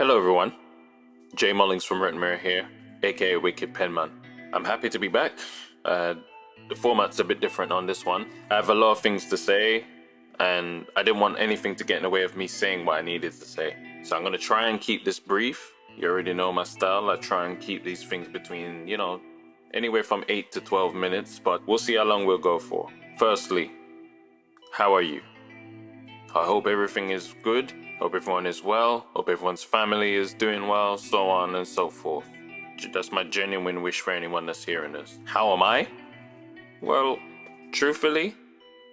Hello everyone, Jay Mullings from Written Mirror here, aka Wicked Penman. I'm happy to be back. The format's a bit different on this one. I have a lot of things to say, and I didn't want anything to get in the way of me saying what I needed to say. So I'm going to try and keep this brief. You already know my style. I try and keep these things between, anywhere from 8 to 12 minutes, but we'll see how long we'll go for. Firstly, how are you? I hope everything is good. Hope everyone is well. Hope everyone's family is doing well, so on and so forth. That's my genuine wish for anyone that's hearing this. How am I? Well, truthfully,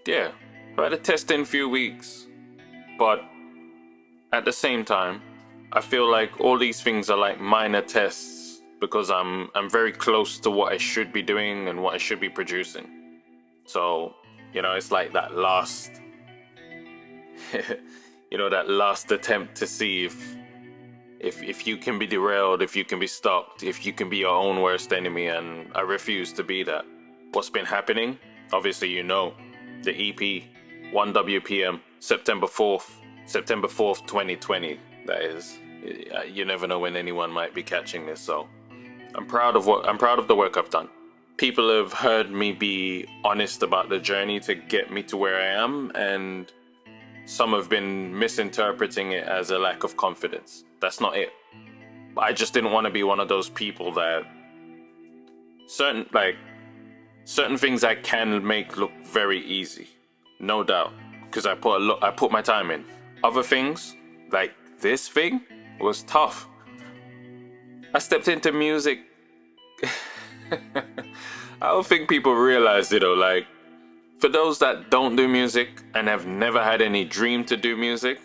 yeah, I've had a testing few weeks, but at the same time, I feel like all these things are like minor tests because I'm very close to what I should be doing and what I should be producing. So, it's like that last that last attempt to see if you can be derailed, if you can be stopped, if you can be your own worst enemy, and I refuse to be that. What's been happening? Obviously, the EP 1WPM September 4th 2020, that is. You never know when anyone might be catching this, so I'm proud of the work I've done. People have heard me be honest about the journey to get me to where I am, and some have been misinterpreting it as a lack of confidence. That's not it. I just didn't want to be one of those people that certain things I can make look very easy, no doubt, because I put my time in. Other things, like this thing, was tough. I stepped into music. I don't think people realize it, though. For those that don't do music and have never had any dream to do music,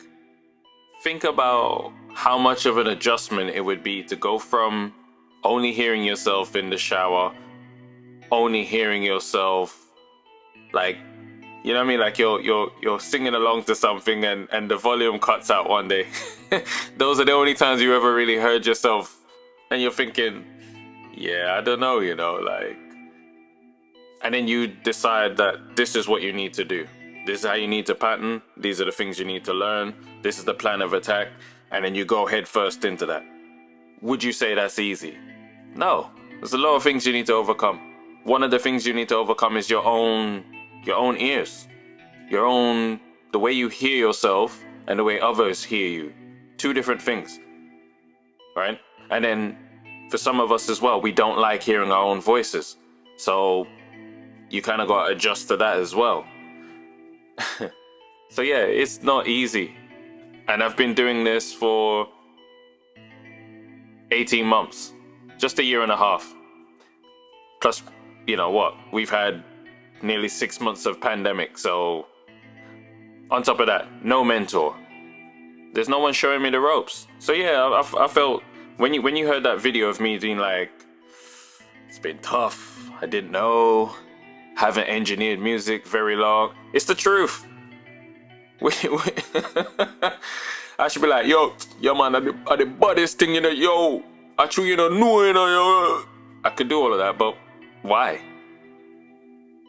think about how much of an adjustment it would be to go from only hearing yourself in the shower, only hearing yourself, you're singing along to something and the volume cuts out one day. Those are the only times you ever really heard yourself, and you're thinking, yeah, I don't know, and then you decide that this is what you need to do. This is how you need to pattern. These are the things you need to learn. This is the plan of attack. And then you go head first into that. Would you say that's easy? No. There's a lot of things you need to overcome. One of the things you need to overcome is your own ears. The way you hear yourself and the way others hear you. Two different things. Right? And then for some of us as well, we don't like hearing our own voices. So you kind of got to adjust to that as well. So yeah, it's not easy. And I've been doing this for 18 months. Just a year and a half. Plus, we've had nearly 6 months of pandemic. So on top of that, no mentor. There's no one showing me the ropes. So yeah, I felt, when you heard that video of me being like, it's been tough, I didn't know, haven't engineered music very long. It's the truth. I should be like, yo man, are the baddest thing, yo. I truly know, yo. I could do all of that, but why?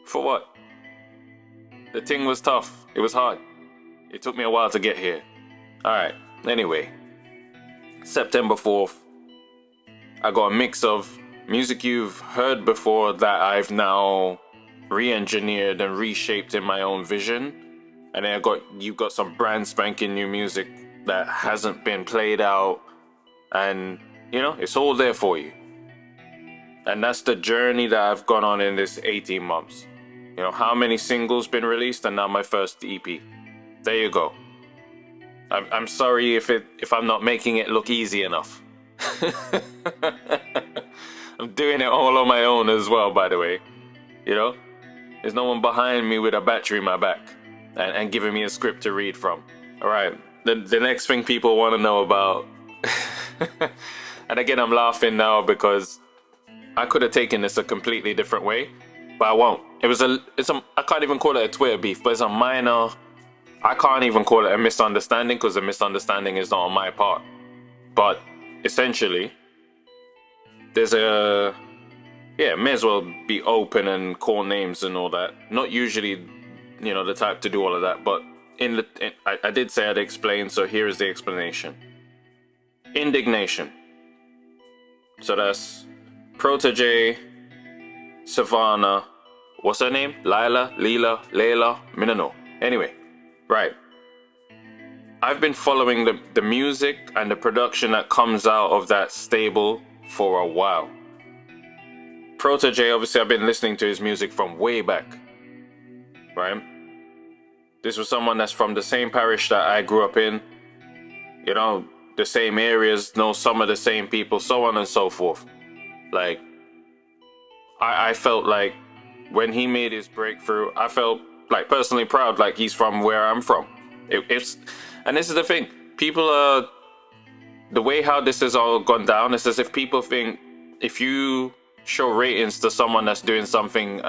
For what? The thing was tough. It was hard. It took me a while to get here. Alright, anyway. September 4th. I got a mix of music you've heard before that I've now re-engineered and reshaped in my own vision, and then you've got some brand spanking new music that hasn't been played out, and it's all there for you. And that's the journey that I've gone on in this 18 months. How many singles been released, and now my first EP. There you go. I'm sorry if I'm not making it look easy enough. I'm doing it all on my own as well, by the way. There's no one behind me with a battery in my back and giving me a script to read from. All right, the next thing people want to know about, and again, I'm laughing now because I could have taken this a completely different way, but I won't. I can't even call it a Twitter beef, but it's a minor, I can't even call it a misunderstanding because the misunderstanding is not on my part. But essentially, may as well be open and call names and all that. Not usually, the type to do all of that, but I did say I'd explain, so here is the explanation. Indignation. So that's Protege, Savannah, what's her name? Leila, I don't know. Anyway, right. I've been following the music and the production that comes out of that stable for a while. Protege, obviously I've been listening to his music from way back, right? This was someone that's from the same parish that I grew up in, you know, the same areas, know some of the same people, so on and so forth. Like, I felt like when he made his breakthrough, I felt like personally proud, like he's from where I'm from. And this is the thing, people are, the way how this has all gone down, it's as if people think if you show ratings to someone that's doing something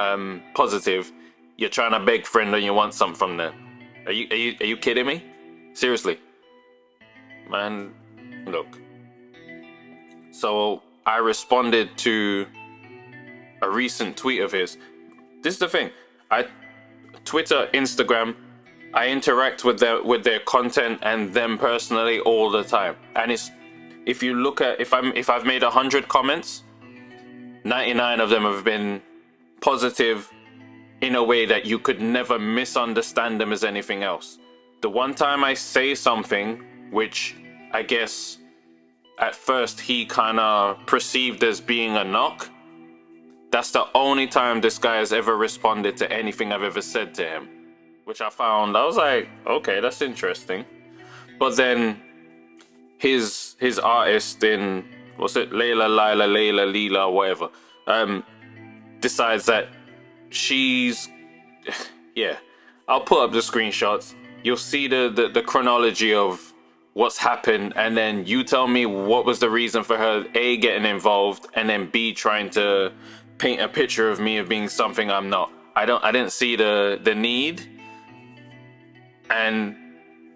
positive, you're trying to beg friend and you want something from them. Are you kidding me? Seriously, man. Look. So I responded to a recent tweet of his. This is the thing. Twitter, Instagram, I interact with their content and them personally all the time. And it's, if you look at, if I've made 100 comments, 99 of them have been positive in a way that you could never misunderstand them as anything else. The one time I say something, which I guess at first he kind of perceived as being a knock, that's the only time this guy has ever responded to anything I've ever said to him. Which I was like, okay, that's interesting. But then his artist in, what's it, Leila, whatever, decides that she's, yeah, I'll put up the screenshots. You'll see the chronology of what's happened, and then you tell me what was the reason for her A, getting involved, and then B, trying to paint a picture of me of being something I'm not. I didn't see the need. And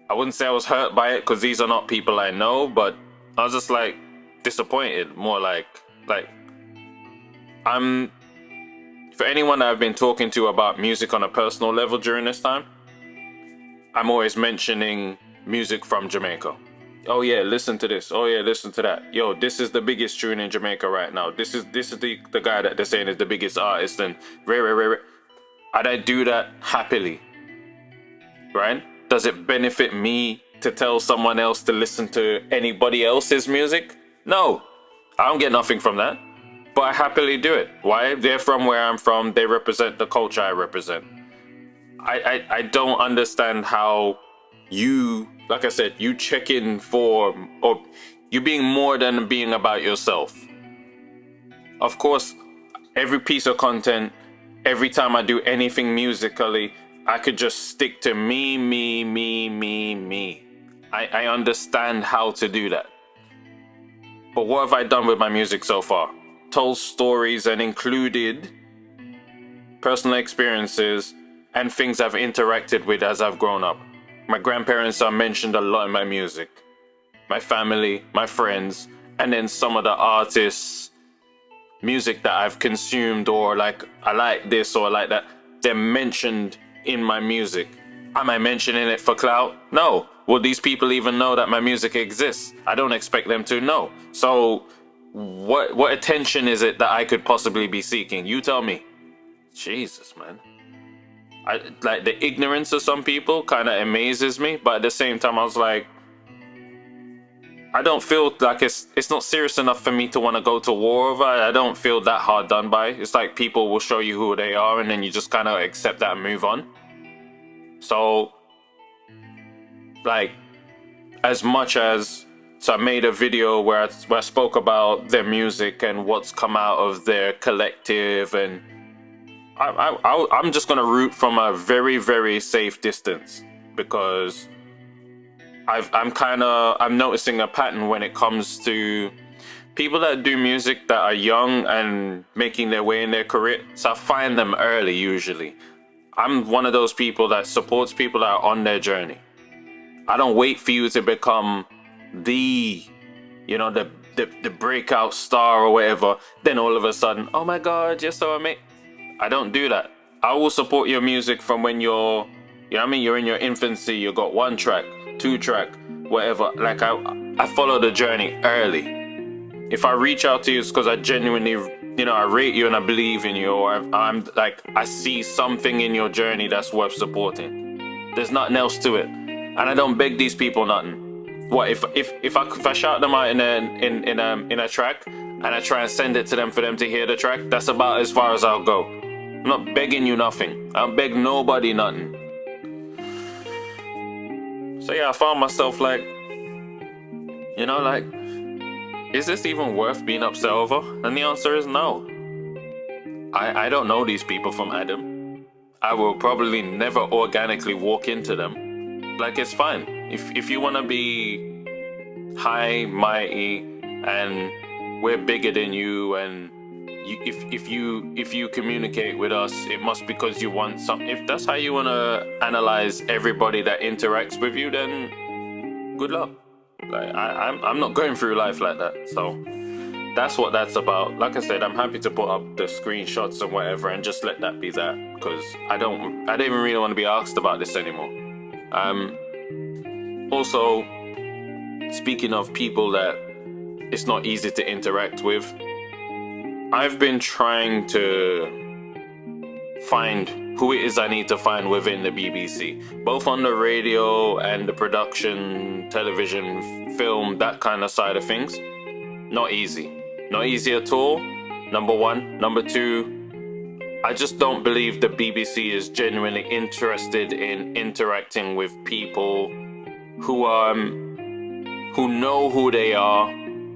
I wouldn't say I was hurt by it because these are not people I know, but I was just like disappointed, more like I'm, for anyone that I've been talking to about music on a personal level during this time, I'm always mentioning music from Jamaica. Oh yeah, listen to this. Oh yeah, listen to that. Yo, this is the biggest tune in Jamaica right now. This is the guy that they're saying is the biggest artist, and rare. And I do that happily. Right? Does it benefit me to tell someone else to listen to anybody else's music? No, I don't get nothing from that, but I happily do it. Why? They're from where I'm from. They represent the culture I represent. I don't understand how you, like I said, you check in for, or you being more than being about yourself. Of course, every piece of content, every time I do anything musically, I could just stick to me. I understand how to do that. But what have I done with my music so far? Told stories and included personal experiences and things I've interacted with as I've grown up. My grandparents are mentioned a lot in my music. My family, my friends, and then some of the artists' music that I've consumed, or like, I like this or I like that, they're mentioned in my music. Am I mentioning it for clout? No. Will these people even know that my music exists? I don't expect them to know. So what attention is it that I could possibly be seeking? You tell me. Jesus, man. Like, the ignorance of some people kind of amazes me, but at the same time I was like, I don't feel like it's not serious enough for me to want to go to war over. I don't feel that hard done by. It's like people will show you who they are and then you just kind of accept that and move on. So, like, as much as, so I made a video where I spoke about their music and what's come out of their collective, and I'm just gonna root from a very, very safe distance, because I'm noticing a pattern when it comes to people that do music that are young and making their way in their career. So I find them early usually. I'm one of those people that supports people that are on their journey. I don't wait for you to become the breakout star or whatever, then all of a sudden, oh my God, you're so amazing. I don't do that. I will support your music from when you're, you know what I mean, you're in your infancy, you got 1 track, 2 track, whatever. Like I follow the journey early. If I reach out to you, it's because I genuinely, I rate you and I believe in you, or I'm like, I see something in your journey that's worth supporting. There's nothing else to it, and I don't beg these people nothing. What if I shout them out in a track, and I try and send it to them for them to hear the track? That's about as far as I'll go. I'm not begging you nothing. I don't beg nobody nothing. So yeah, I found myself like, is this even worth being upset over? And the answer is no. I don't know these people from Adam. I will probably never organically walk into them. Like, it's fine. If you want to be high, mighty, and we're bigger than you, and if you communicate with us, it must be because you want something. If that's how you want to analyze everybody that interacts with you, then good luck. Like, I'm not going through life like that. So that's what that's about. Like I said, I'm happy to put up the screenshots and whatever and just let that be that, because I don't even really want to be asked about this anymore. Also, speaking of people that it's not easy to interact with, I've been trying to find who it is I need to find within the BBC, both on the radio and the production, television, film, that kind of side of things. Not easy at all, number one. Number two, I just don't believe the BBC is genuinely interested in interacting with people who know who they are,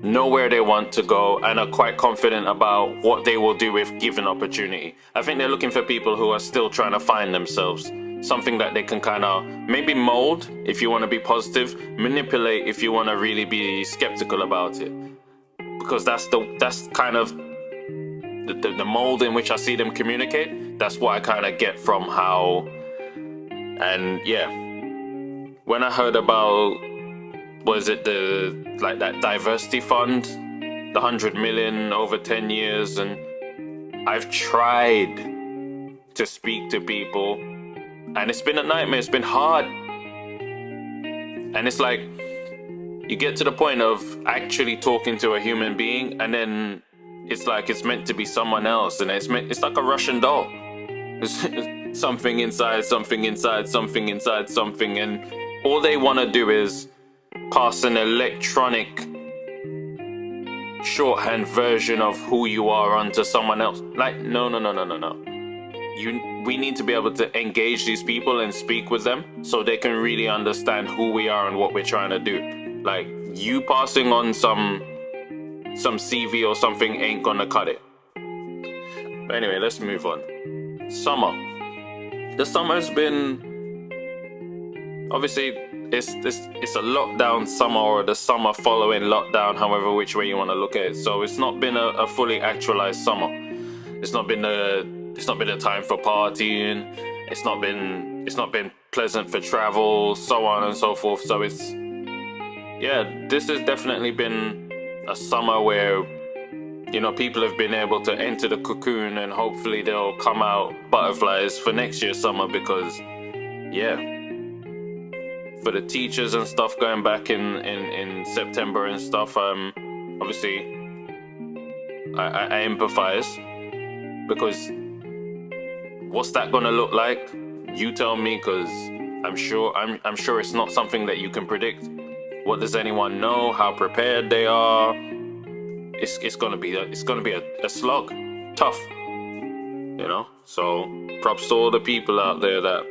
know where they want to go, and are quite confident about what they will do if given opportunity. I think they're looking for people who are still trying to find themselves, something that they can kind of maybe mold if you want to be positive, manipulate if you want to really be skeptical about it, because that's kind of the mold in which I see them communicate. That's what I kind of get from how. And yeah, when I heard about, was it that diversity fund, the 100 million over 10 years, and I've tried to speak to people, and it's been a nightmare. It's been hard, and it's like you get to the point of actually talking to a human being, and then it's like it's meant to be someone else, and it's like a Russian doll. It's something inside something inside something inside something, and all they want to do is pass an electronic shorthand version of who you are onto someone else. Like, no. We need to be able to engage these people and speak with them so they can really understand who we are and what we're trying to do. Like, you passing on some CV or something ain't gonna cut it. But anyway, let's move on. Summer. The summer's been, obviously, it's a lockdown summer, or the summer following lockdown, however which way you want to look at it. So it's not been a fully actualized summer. It's not been a time for partying. It's not been pleasant for travel, so on and so forth. So this has definitely been a summer where people have been able to enter the cocoon, and hopefully they'll come out butterflies for next year's summer, because for the teachers and stuff going back in September and stuff, obviously I empathize, because what's that gonna look like? You tell me, because I'm sure it's not something that you can predict. What does anyone know? How prepared they are? It's gonna be a slog, tough, So props to all the people out there that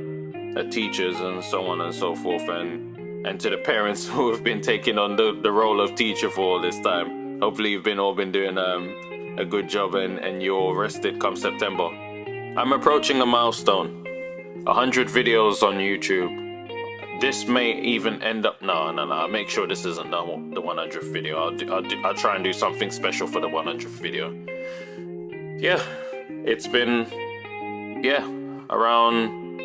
are teachers and so on and so forth, and to the parents who have been taking on the role of teacher for all this time. Hopefully you've all been doing a good job, and you're rested come September. I'm approaching a milestone, 100 videos on YouTube. This may even end up, no, I'll make sure this isn't the 100th video. I'll try and do something special for the 100th video. Yeah, it's been, around,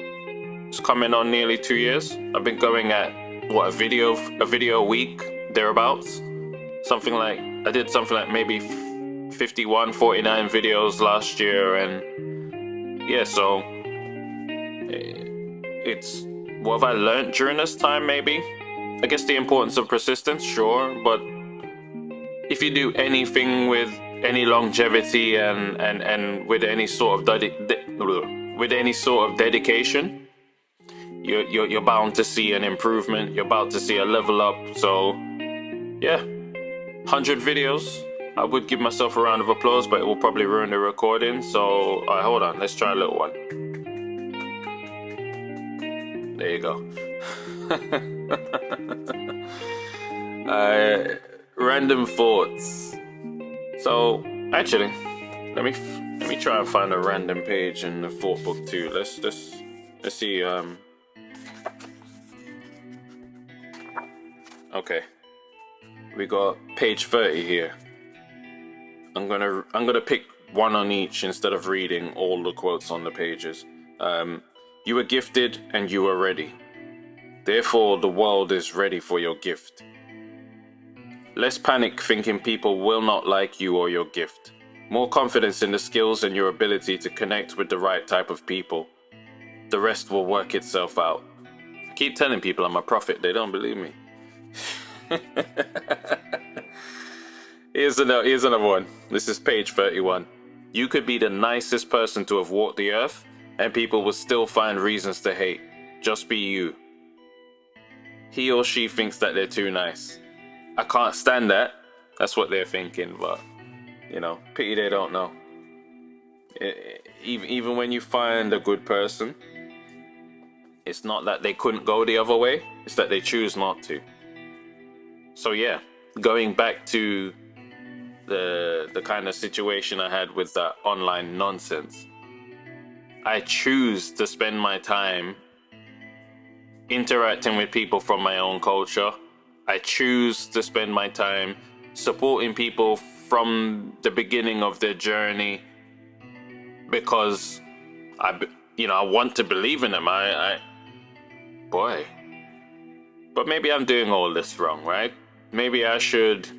it's coming on nearly 2 years. I've been going at, a video a week, thereabouts. I did something like maybe 51, 49 videos last year, and so it's, what have I learned during this time? Maybe I guess the importance of persistence, sure, but if you do anything with any longevity and with any sort of with any sort of dedication, you're bound to see an improvement. You're about to see a level up. So yeah, 100 videos. I would give myself a round of applause, but it will probably ruin the recording. So hold on, let's try a little one. There you go. Random thoughts. So actually, let me try and find a random page in the thought book too. Let's see. Okay, we got page 30 here. I'm gonna pick one on each instead of reading all the quotes on the pages. You were gifted and you are ready. Therefore, the world is ready for your gift. Less panic thinking people will not like you or your gift. More confidence in the skills and your ability to connect with the right type of people. The rest will work itself out. I keep telling people I'm a prophet, they don't believe me. Here's another one. This is page 31. You could be the nicest person to have walked the earth, and people will still find reasons to hate. Just be you. He or she thinks that they're too nice. I can't stand that. That's what they're thinking, but you know, pity they don't know. Even when you find a good person, it's not that they couldn't go the other way, it's that they choose not to. So yeah, going back to the kind of situation I had with that online nonsense, I choose to spend my time interacting with people from my own culture. I choose to spend my time supporting people from the beginning of their journey because I want to believe in them. Boy, but maybe I'm doing all this wrong, right? Maybe I should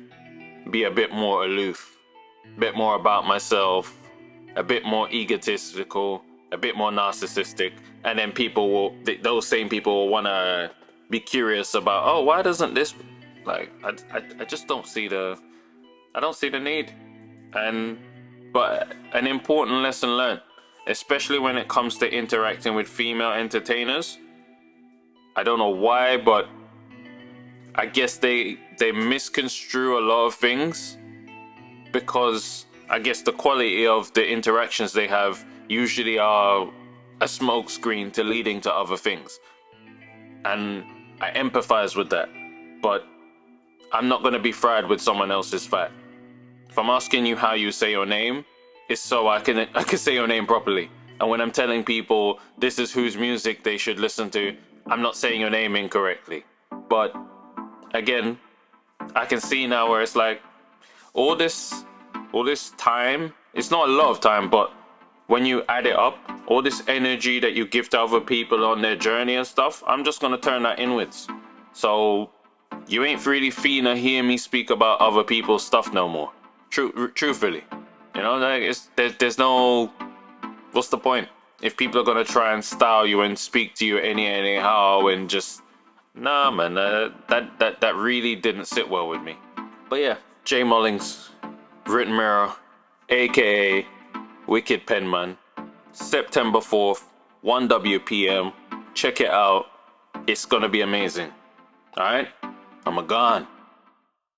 be a bit more aloof, a bit more about myself, a bit more egotistical, a bit more narcissistic, and then those same people will want to be curious about, oh, why doesn't this, like, I just don't see the need. But an important lesson learned, especially when it comes to interacting with female entertainers, I don't know why, but I guess they misconstrue a lot of things because I guess the quality of the interactions they have usually are a smokescreen to leading to other things. And I empathize with that, but I'm not going to be fried with someone else's fat. If I'm asking you how you say your name, it's so I can say your name properly. And when I'm telling people this is whose music they should listen to, I'm not saying your name incorrectly. But again, I can see now where it's like all this time, it's not a lot of time, but when you add it up, all this energy that you give to other people on their journey and stuff, I'm just gonna turn that inwards. So you ain't really finna hear me speak about other people's stuff no more. Truthfully, you know, like there's no, what's the point? If people are gonna try and style you and speak to you anyhow and just, nah, man, that really didn't sit well with me. But yeah, J Mullings, Written Mirror, aka Wicked Penman, September 4th, 1 WPM. Check it out. It's gonna be amazing. Alright? I'm a gone.